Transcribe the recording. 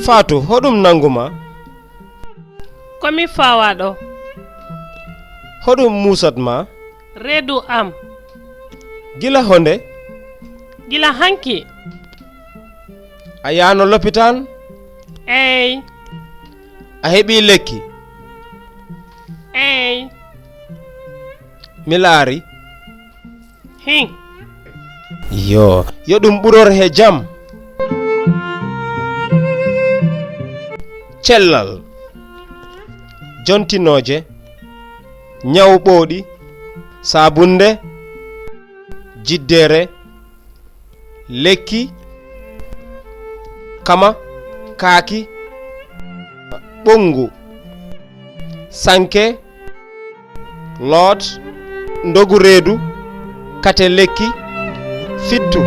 Fatou hoɗum nanguma komi fawaɗo hoɗum musatma reedu am gila honde gila hanki a yano l'hôpital ey a heɓi lekki ey mi laari hin yo ɗum ɓuror he jam cellal jontinoje ñawɓoɗi sabunde jiddere lekki kama kaaki ɓongu sanke lot ndogu reedu kate lekki fittu